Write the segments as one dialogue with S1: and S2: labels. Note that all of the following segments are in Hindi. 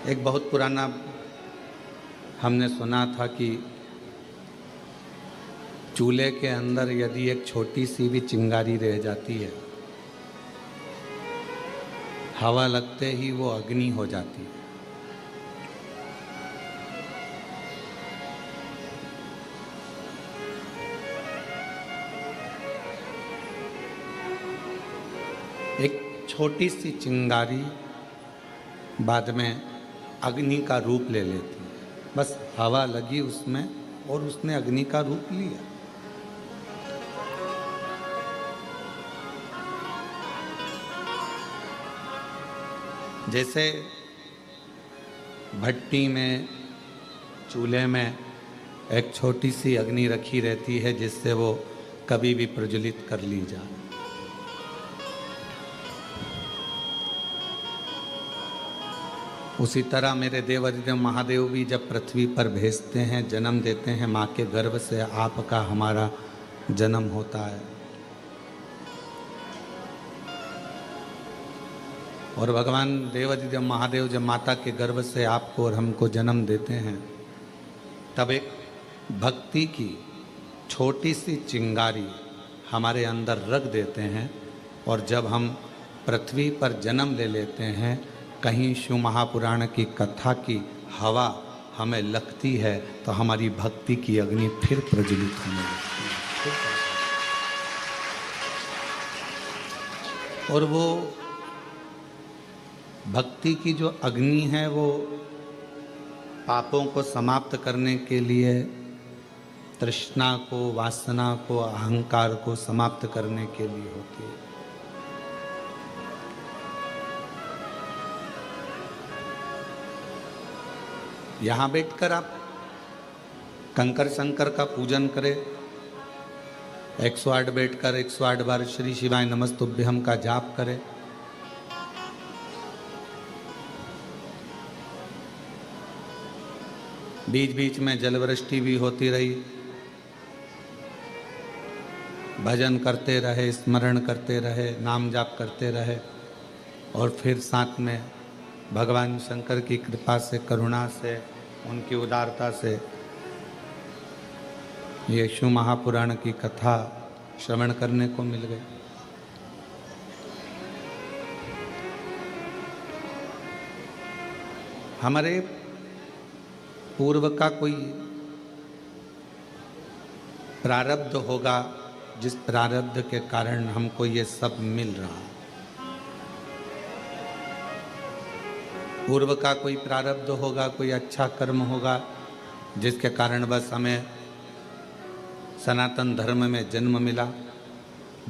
S1: एक बहुत पुराना हमने सुना था कि चूल्हे के अंदर यदि एक छोटी सी भी चिंगारी रह जाती है, हवा लगते ही वो अग्नि हो जाती है। एक छोटी सी चिंगारी बाद में अग्नि का रूप ले लेती है। बस हवा लगी उसमें और उसने अग्नि का रूप लिया। जैसे भट्टी में, चूल्हे में एक छोटी सी अग्नि रखी रहती है जिससे वो कभी भी प्रज्वलित कर ली जाए। उसी तरह मेरे देवाधिदेव महादेव भी जब पृथ्वी पर भेजते हैं, जन्म देते हैं, माँ के गर्भ से आपका हमारा जन्म होता है। और भगवान देवाधिदेव महादेव जब माता के गर्भ से आपको और हमको जन्म देते हैं, तब एक भक्ति की छोटी सी चिंगारी हमारे अंदर रख देते हैं। और जब हम पृथ्वी पर जन्म ले लेते हैं, कहीं शिव महापुराण की कथा की हवा हमें लगती है तो हमारी भक्ति की अग्नि फिर प्रज्वलित होने लगती है। और वो भक्ति की जो अग्नि है वो पापों को समाप्त करने के लिए, तृष्णा को, वासना को, अहंकार को समाप्त करने के लिए होती है। यहाँ बैठकर आप कंकर शंकर का पूजन करें, 108 बैठकर 108 बार श्री शिवाय नमस्तुभ्यम का जाप करें। बीच बीच में जलवृष्टि भी होती रही, भजन करते रहे, स्मरण करते रहे, नाम जाप करते रहे। और फिर साथ में भगवान शंकर की कृपा से, करुणा से, उनकी उदारता से ये शिव महापुराण की कथा श्रवण करने को मिल गई। हमारे पूर्व का कोई प्रारब्ध होगा जिस प्रारब्ध के कारण हमको ये सब मिल रहा है। पूर्व का कोई प्रारब्ध होगा, कोई अच्छा कर्म होगा जिसके कारण बस हमें सनातन धर्म में जन्म मिला,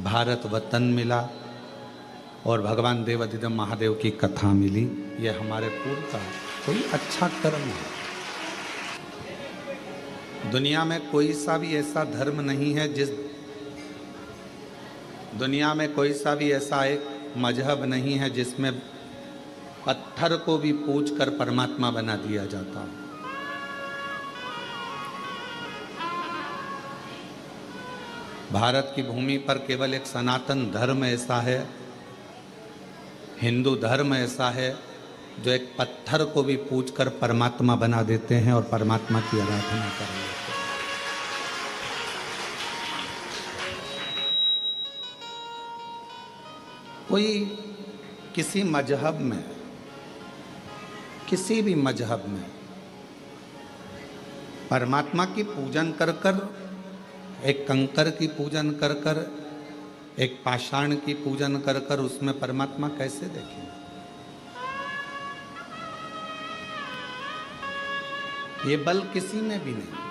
S1: भारत वतन मिला और भगवान देवाधिदेव महादेव की कथा मिली। ये हमारे पूर्व का कोई अच्छा कर्म है। दुनिया में कोई सा भी ऐसा धर्म नहीं है दुनिया में कोई सा भी ऐसा एक मजहब नहीं है जिसमें पत्थर को भी पूजकर परमात्मा बना दिया जाता है। भारत की भूमि पर केवल एक सनातन धर्म ऐसा है, हिंदू धर्म ऐसा है जो एक पत्थर को भी पूजकर परमात्मा बना देते हैं और परमात्मा की आराधना कर लेते हैं। कोई किसी मजहब में, किसी भी मजहब में परमात्मा की पूजन कर कर, एक कंकर की पूजन कर कर, एक पाषाण की पूजन कर कर उसमें परमात्मा कैसे देखें? ये बल किसी में भी नहीं।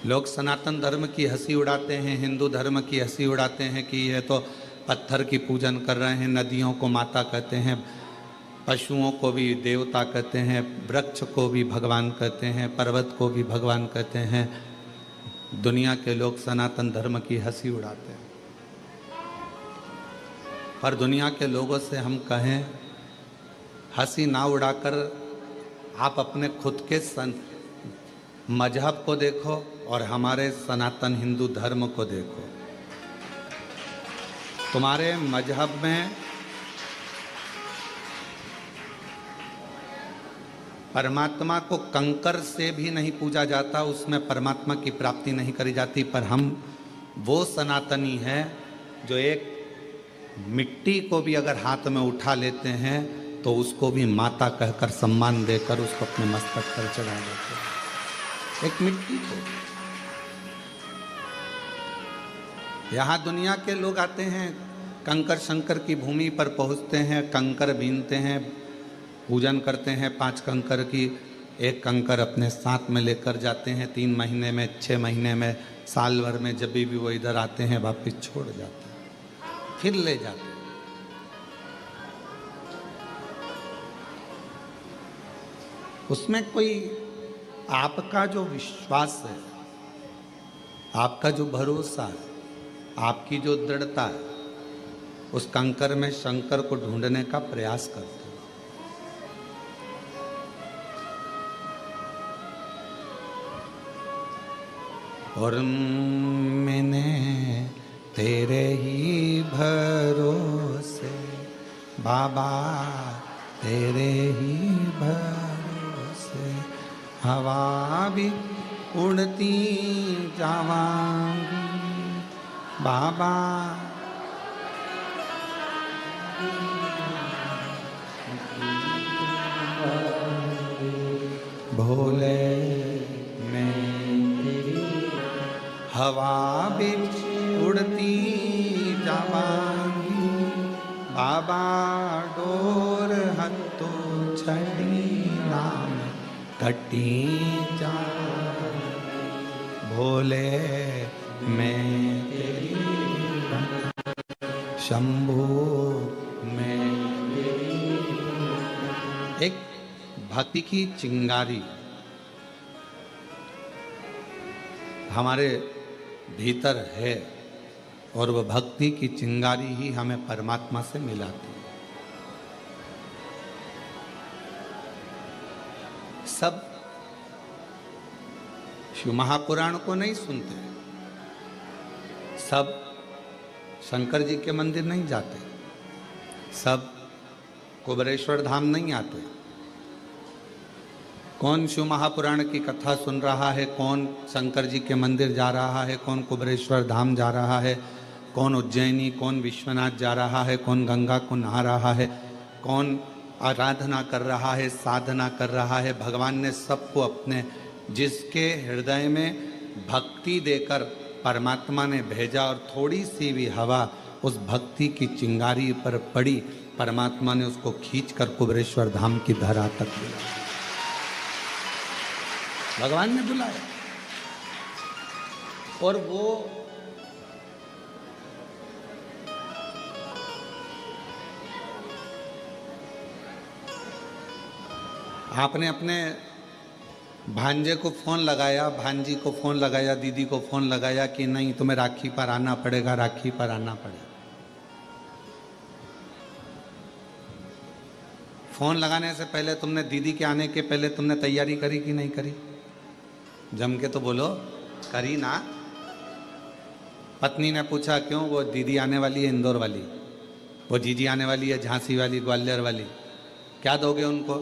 S1: लोग सनातन धर्म की हंसी उड़ाते हैं, हिंदू धर्म की हंसी उड़ाते हैं कि ये तो पत्थर की पूजन कर रहे हैं, नदियों को माता कहते हैं, पशुओं को भी देवता कहते हैं, वृक्ष को भी भगवान कहते हैं, पर्वत को भी भगवान कहते हैं। दुनिया के लोग सनातन धर्म की हंसी उड़ाते हैं। पर दुनिया के लोगों से हम कहें, हंसी ना उड़ाकर आप अपने खुद के मजहब को देखो और हमारे सनातन हिंदू धर्म को देखो। तुम्हारे मजहब में परमात्मा को कंकर से भी नहीं पूजा जाता, उसमें परमात्मा की प्राप्ति नहीं करी जाती। पर हम वो सनातनी हैं जो एक मिट्टी को भी अगर हाथ में उठा लेते हैं तो उसको भी माता कहकर सम्मान देकर उसको अपने मस्तक पर चढ़ा देते हैं। एक मिट्टी को। यहाँ दुनिया के लोग आते हैं, कंकर शंकर की भूमि पर पहुँचते हैं, कंकर बीनते हैं, पूजन करते हैं 5 कंकर की। एक कंकर अपने साथ में लेकर जाते हैं, 3 महीने में, 6 महीने में, साल भर में, जब भी वो इधर आते हैं वापिस छोड़ जाते हैं, फिर ले जाते हैं। उसमें कोई आपका जो विश्वास है, आपका जो भरोसा है, आपकी जो दृढ़ता है, उस कंकर में शंकर को ढूंढने का प्रयास करते हैं। और मैंने तेरे ही भरोसे बाबा, तेरे ही भरोसे हवा भी उड़ती जावांगी बाबा। भोले हवा बिच उड़ती जावांगी बाबा, डोर हत्तो छड़ी नाम कटी जा। भोले मैं तेरी शंभू में एक भक्ति की चिंगारी हमारे भीतर है, और वह भक्ति की चिंगारी ही हमें परमात्मा से मिलाती है। सब शिव महापुराण को नहीं सुनते, सब शंकर जी के मंदिर नहीं जाते, सब कुबेरेश्वर धाम नहीं आते। कौन शिव महापुराण की कथा सुन रहा है, कौन शंकर जी के मंदिर जा रहा है, कौन कुबेरेश्वर धाम जा रहा है, कौन उज्जैनी, कौन विश्वनाथ जा रहा है, कौन गंगा को नहा रहा है, कौन आराधना कर रहा है, साधना कर रहा है। भगवान ने सबको अपने, जिसके हृदय में भक्ति देकर परमात्मा ने भेजा, और थोड़ी सी भी हवा उस भक्ति की चिंगारी पर पड़ी, परमात्मा ने उसको खींचकर कुबेरेश्वर धाम की धरा तक बुलाया। भगवान ने बुलाया, और वो आपने अपने भांजे को फोन लगाया, भांजी को फोन लगाया, दीदी को फोन लगाया कि नहीं तुम्हें राखी पर आना पड़ेगा, राखी पर आना पड़ेगा। फोन लगाने से पहले तुमने, दीदी के आने के पहले तुमने तैयारी करी कि नहीं करी? जम के तो बोलो, करी ना। पत्नी ने पूछा क्यों? वो दीदी आने वाली है इंदौर वाली, वो जीजी आने वाली है झांसी वाली, ग्वालियर वाली, क्या दोगे उनको?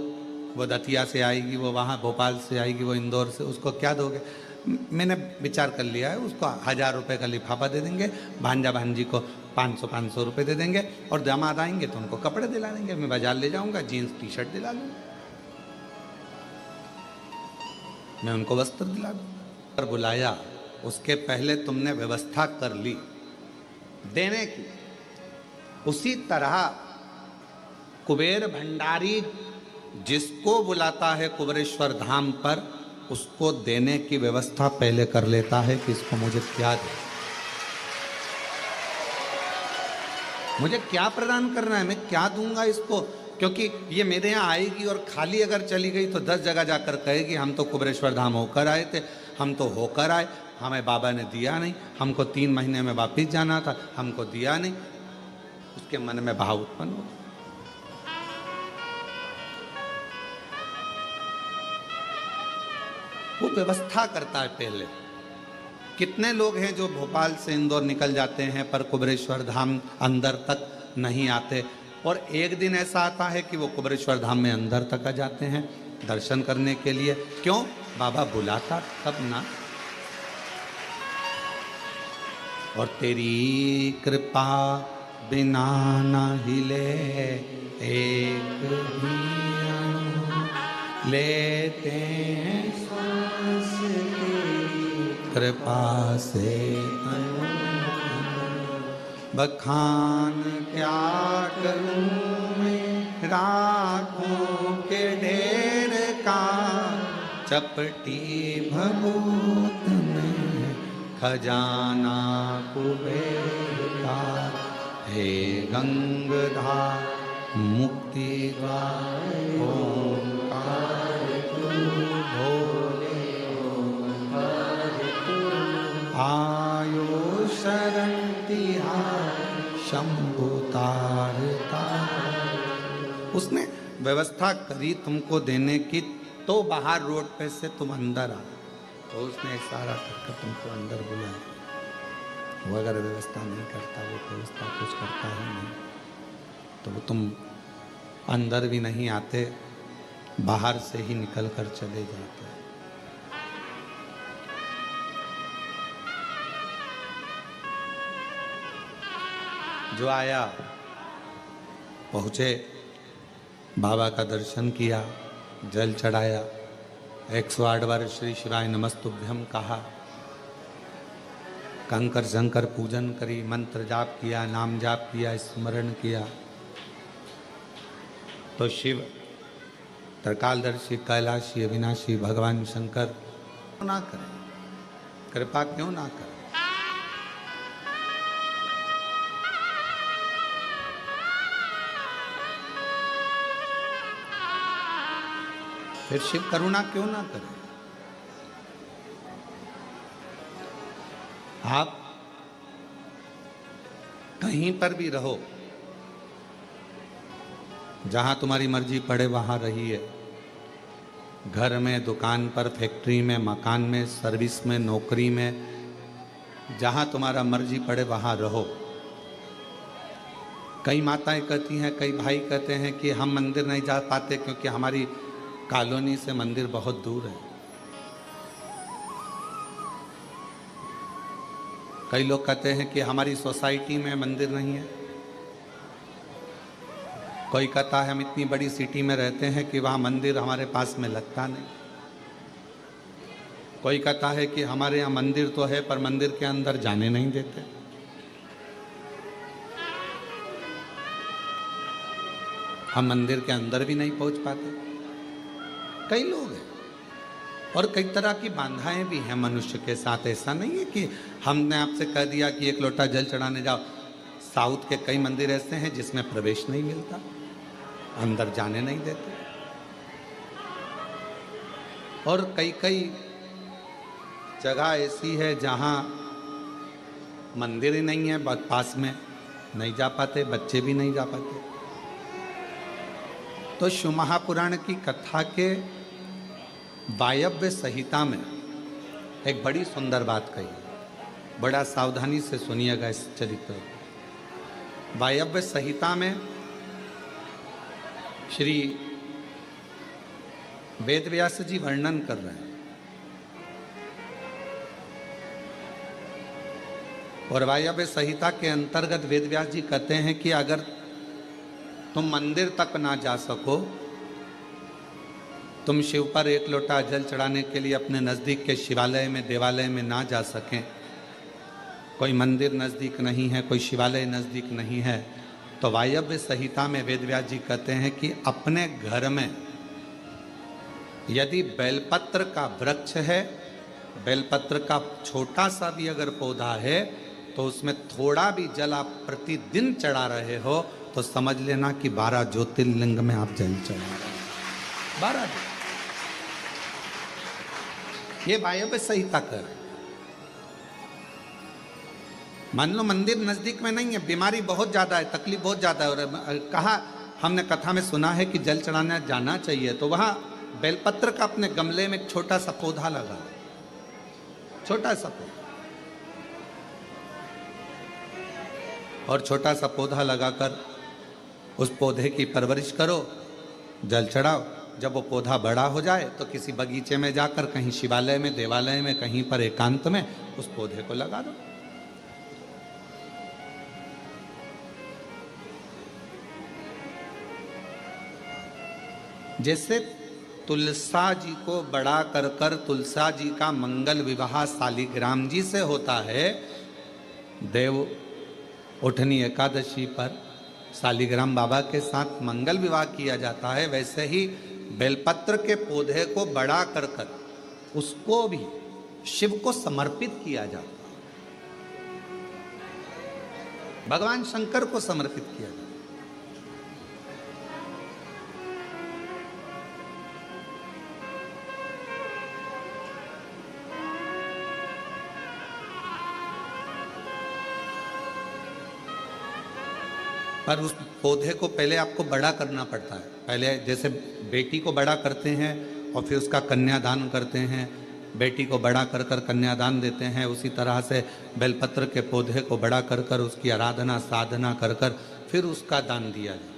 S1: वो दतिया से आएगी, वो वहाँ भोपाल से आएगी, वो इंदौर से, उसको क्या दोगे? मैंने विचार कर लिया है, उसको 1000 रुपये का लिफाफा दे देंगे, भांजा भांजी को 500 रुपये दे देंगे, और दामाद आएंगे तो उनको कपड़े दिला देंगे। मैं बाजार ले जाऊंगा, जीन्स टी शर्ट दिला दूंगा, मैं उनको वस्त्र दिला दूंगा। पर बुलाया, उसके पहले तुमने व्यवस्था कर ली देने की। उसी तरह कुबेर भंडारी जिसको बुलाता है कुबेरेश्वर धाम पर, उसको देने की व्यवस्था पहले कर लेता है कि इसको मुझे क्या दे, मुझे क्या प्रदान करना है, मैं क्या दूंगा इसको। क्योंकि ये मेरे यहाँ आएगी और खाली अगर चली गई तो 10 जगह जाकर कहेगी हम तो कुबेरेश्वर धाम होकर आए थे, हम तो होकर आए, हमें बाबा ने दिया नहीं, हमको 3 महीने में वापिस जाना था, हमको दिया नहीं। उसके मन में भाव उत्पन्न हो। वो व्यवस्था करता है पहले। कितने लोग हैं जो भोपाल से इंदौर निकल जाते हैं पर कुबेरेश्वर धाम अंदर तक नहीं आते? और एक दिन ऐसा आता है कि वो कुबेरेश्वर धाम में अंदर तक आ जाते हैं दर्शन करने के लिए। क्यों? बाबा बुलाता तब ना। और तेरी कृपा बिना ना हिले एक भी अणु लेते हैं सांस तेरी कृपा से अणु। बखान क्या करूं मैं राखों के ढेर का, चपटी भभूत में खजाना कुबेर का। हे गंगाधार मुक्ति द्वार ओंकार तू भोले ओंकार तू। आयो शरण तिहार शंभु तारता। उसने व्यवस्था करी तुमको देने की, तो बाहर रोड पे से तुम अंदर आ, तो उसने इशारा करके तुमको अंदर बुलाया। वो अगर व्यवस्था नहीं करता, वो व्यवस्था कुछ करता ही नहीं, तो वो तुम अंदर भी नहीं आते, बाहर से ही निकल कर चले जाते। जो आया पहुँचे, बाबा का दर्शन किया, जल चढ़ाया, 108 बार श्री शिवाय नमस्तुभ्यम कहा, कंकर शंकर पूजन करी, मंत्र जाप किया, नाम जाप किया, स्मरण किया, तो शिव त्रिकालदर्शी कैलाशी अविनाशी भगवान शंकर ना करें, कृपा क्यों ना करें। फिर शिव करुणा क्यों ना करे। आप कहीं पर भी रहो, जहां तुम्हारी मर्जी पड़े वहां रहिए। घर में, दुकान पर, फैक्ट्री में, मकान में, सर्विस में, नौकरी में, जहां तुम्हारा मर्जी पड़े वहां रहो। कई माताएं कहती हैं, कई भाई कहते हैं कि हम मंदिर नहीं जा पाते क्योंकि हमारी कॉलोनी से मंदिर बहुत दूर है। कई लोग कहते हैं कि हमारी सोसाइटी में मंदिर नहीं है। कोई कहता है हम इतनी बड़ी सिटी में रहते हैं कि वहाँ मंदिर हमारे पास में लगता नहीं। कोई कहता है कि हमारे यहाँ मंदिर तो है पर मंदिर के अंदर जाने नहीं देते। हम मंदिर के अंदर भी नहीं पहुँच पाते। कई लोग हैं और कई तरह की बाधाएं भी हैं मनुष्य के साथ। ऐसा नहीं है कि हमने आपसे कह दिया कि एक लोटा जल चढ़ाने जाओ। साउथ के कई मंदिर ऐसे हैं जिसमें प्रवेश नहीं मिलता, अंदर जाने नहीं देते। और कई कई जगह ऐसी है जहां मंदिर ही नहीं है, बहुत पास में, नहीं जा पाते, बच्चे भी नहीं जा पाते। तो शिव महापुराण की कथा के वायव्य संहिता में एक बड़ी सुंदर बात कही, बड़ा सावधानी से सुनिएगा इस चरित्र। वायव्य संहिता में श्री वेदव्यास जी वर्णन कर रहे हैं, और वायव्य संहिता के अंतर्गत वेदव्यास जी कहते हैं कि अगर तुम मंदिर तक ना जा सको, तुम शिव पर एक लोटा जल चढ़ाने के लिए अपने नज़दीक के शिवालय में, देवालय में ना जा सकें, कोई मंदिर नज़दीक नहीं है, कोई शिवालय नज़दीक नहीं है, तो वायव्य संहिता में वेदव्यास जी कहते हैं कि अपने घर में यदि बेलपत्र का वृक्ष है, बेलपत्र का छोटा सा भी अगर पौधा है, तो उसमें थोड़ा भी जल आप प्रतिदिन चढ़ा रहे हो तो समझ लेना कि 12 ज्योतिर्लिंग में आप जल चढ़ा रहे हैं। 12। ये वायव्य संहिता कर। मान लो मंदिर नजदीक में नहीं है, बीमारी बहुत ज्यादा है, तकलीफ बहुत ज्यादा है, और कहा हमने कथा में सुना है कि जल चढ़ाने जाना चाहिए, तो वहां बेलपत्र का अपने गमले में एक छोटा सा पौधा लगा, छोटा सा पौधा, और छोटा सा पौधा लगाकर उस पौधे की परवरिश करो, जल चढ़ाओ। जब वो पौधा बड़ा हो जाए तो किसी बगीचे में जाकर, कहीं शिवालय में, देवालय में, कहीं पर एकांत में उस पौधे को लगा दो। जैसे तुलसा जी को बड़ा कर कर तुलसा जी का मंगल विवाह शालिग्राम जी से होता है, देव उठनी एकादशी पर शालिग्राम बाबा के साथ मंगल विवाह किया जाता है, वैसे ही बेलपत्र के पौधे को बड़ा कर कर उसको भी शिव को समर्पित किया जाता है, भगवान शंकर को समर्पित किया जाता है। पर उस पौधे को पहले आपको बड़ा करना पड़ता है। पहले जैसे बेटी को बड़ा करते हैं और फिर उसका कन्यादान करते हैं, बेटी को बड़ा कर कर कन्यादान देते हैं, उसी तरह से बेलपत्र के पौधे को बड़ा कर कर उसकी आराधना साधना कर कर फिर उसका दान दिया जाए।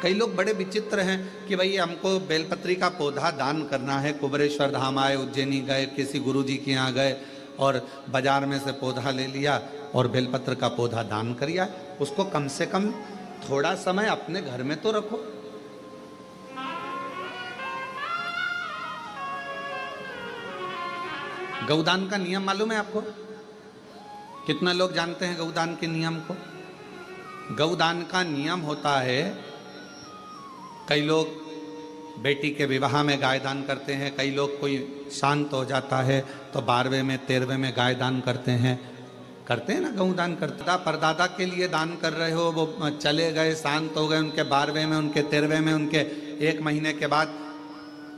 S1: कई लोग बड़े विचित्र हैं कि भाई हमको बेलपत्री का पौधा दान करना है, कुबरेश्वर धाम आए, उज्जैनी गए, किसी गुरु जी के यहाँ गए और बाजार में से पौधा ले लिया और बेलपत्र का पौधा दान करिया। उसको कम से कम थोड़ा समय अपने घर में तो रखो। गौदान का नियम मालूम है आपको? कितना लोग जानते हैं गौदान के नियम को? गौदान का नियम होता है, कई लोग बेटी के विवाह में गाय दान करते हैं, कई लोग कोई शांत हो जाता है तो 12वें में 13वें में गाय दान करते हैं ना, गौदान करते। परदादा के लिए दान कर रहे हो, वो चले गए, शांत हो गए, उनके 12वें में, उनके 13वें में, उनके 1 महीने के बाद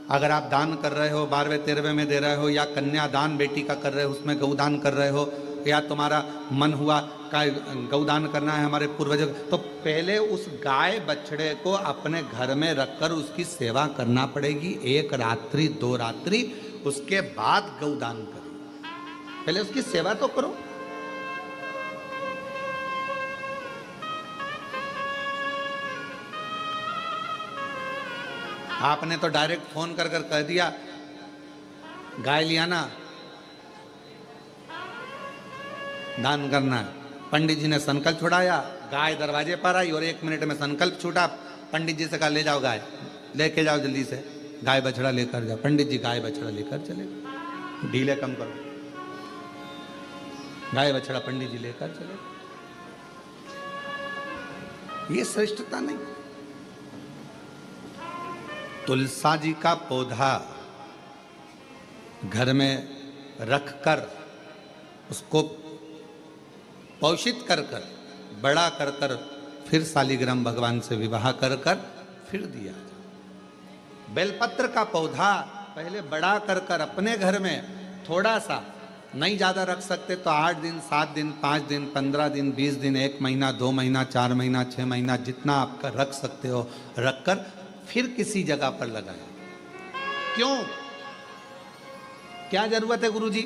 S1: अगर आप दान कर रहे हो, 12वें 13वें में दे रहे हो, या कन्यादान बेटी का कर रहे हो, उसमें गौदान कर रहे हो, या तुम्हारा मन हुआ का गौदान करना है हमारे पूर्वजों, तो पहले उस गाय बछड़े को अपने घर में रखकर उसकी सेवा करना पड़ेगी 1 रात्रि 2 रात्रि, उसके बाद गौदान करो। पहले उसकी सेवा तो करो। आपने तो डायरेक्ट फोन कर कर कह दिया गाय लिया ना, दान करना है। पंडित जी ने संकल्प छुड़ाया, गाय दरवाजे पर आई और 1 मिनट में संकल्प छूटा। पंडित जी से कहा ले जाओ गाय, लेके जाओ जल्दी से, गाय बछड़ा लेकर जाओ। पंडित जी गाय बछड़ा लेकर चले, ढीले कम करो, गाय बछड़ा पंडित जी लेकर चले। ये श्रेष्ठता नहीं। तुलसा जी का पौधा घर में रखकर उसको पोषित कर कर बड़ा कर कर फिर शालिग्राम भगवान से विवाह कर कर फिर दिया। बेलपत्र का पौधा पहले बड़ा कर कर अपने घर में थोड़ा सा, नहीं ज़्यादा रख सकते तो 8 दिन 7 दिन 5 दिन 15 दिन 20 दिन 1 महीना 2 महीना 4 महीना 6 महीना जितना आपका रख सकते हो रखकर फिर किसी जगह पर लगाएं। क्यों, क्या जरूरत है गुरुजी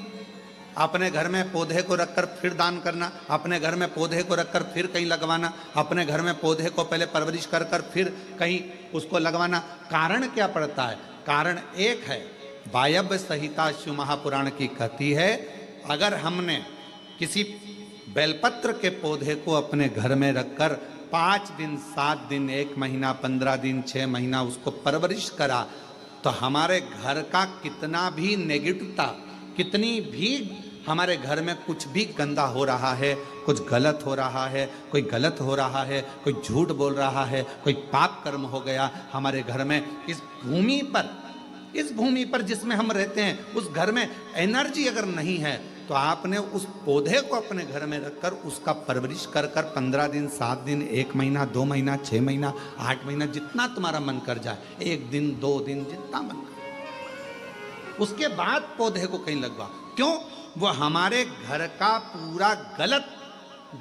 S1: अपने घर में पौधे को रखकर फिर दान करना, अपने घर में पौधे को रखकर फिर कहीं लगवाना, अपने घर में पौधे को पहले परवरिश कर कर फिर कहीं उसको लगवाना? कारण क्या पड़ता है? कारण एक है, वायव्य संहिता शिव महापुराण की कहती है, अगर हमने किसी बेलपत्र के पौधे को अपने घर में रखकर 5 दिन 7 दिन 1 महीना 15 दिन 6 महीना उसको परवरिश करा तो हमारे घर का कितना भी नेगेटिवता, कितनी भी हमारे घर में कुछ भी गंदा हो रहा है, कुछ गलत हो रहा है, कोई गलत हो रहा है, कोई झूठ बोल रहा है, कोई पाप कर्म हो गया हमारे घर में, इस भूमि पर जिसमें हम रहते हैं उस घर में एनर्जी अगर नहीं है तो आपने उस पौधे को अपने घर में रखकर उसका परवरिश कर कर 15 दिन 7 दिन 1 महीना 2 महीना 6 महीना 8 महीना जितना तुम्हारा मन कर जाए, 1 दिन 2 दिन जितना मन कर, उसके बाद पौधे को कहीं लगवा। क्यों? वो हमारे घर का पूरा गलत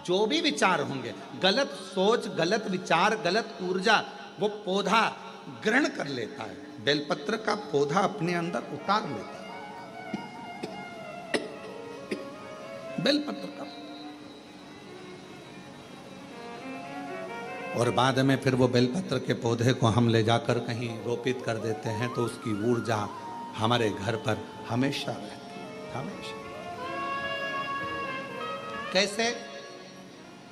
S1: जो भी विचार होंगे, गलत सोच, गलत विचार, गलत ऊर्जा वो पौधा ग्रहण कर लेता है। बेलपत्र का पौधा अपने अंदर उतार लेता है। बेलपत्र का और बाद में फिर वो बेलपत्र के पौधे को हम ले जाकर कहीं रोपित कर देते हैं तो उसकी ऊर्जा हमारे घर पर हमेशा रहती है, हमेशा। कैसे?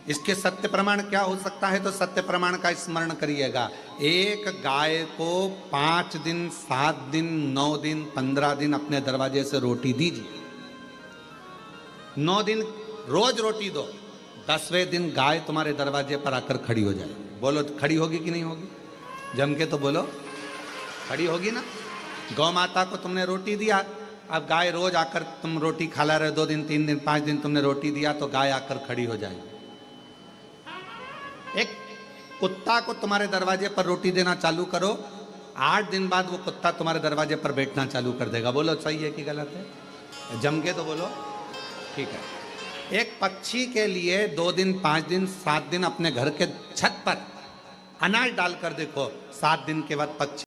S1: इसके सत्य प्रमाण क्या हो सकता है? तो सत्य प्रमाण का स्मरण करिएगा। एक गाय को 5 दिन, 7 दिन, 9 दिन, 15 दिन अपने दरवाजे से रोटी दीजिए। 9 दिन रोज रोटी दो, 10वें दिन गाय तुम्हारे दरवाजे पर आकर खड़ी हो जाए। बोलो खड़ी होगी कि नहीं होगी? जम के तो बोलो, खड़ी होगी ना। गौ माता को तुमने रोटी दिया, अब गाय रोज आकर तुम रोटी खा ला रहे, 2 दिन, 3 दिन, 5 दिन तुमने रोटी दिया तो गाय आकर खड़ी हो जाएगी। एक कुत्ता को तुम्हारे दरवाजे पर रोटी देना चालू करो, 8 दिन बाद वो कुत्ता तुम्हारे दरवाजे पर बैठना चालू कर देगा। बोलो सही है कि गलत है? जम के तो बोलो, ठीक है। एक पक्षी के लिए 2 दिन, 5 दिन, 7 दिन अपने घर के छत पर अनाज डालकर देखो, 7 दिन के बाद पक्षी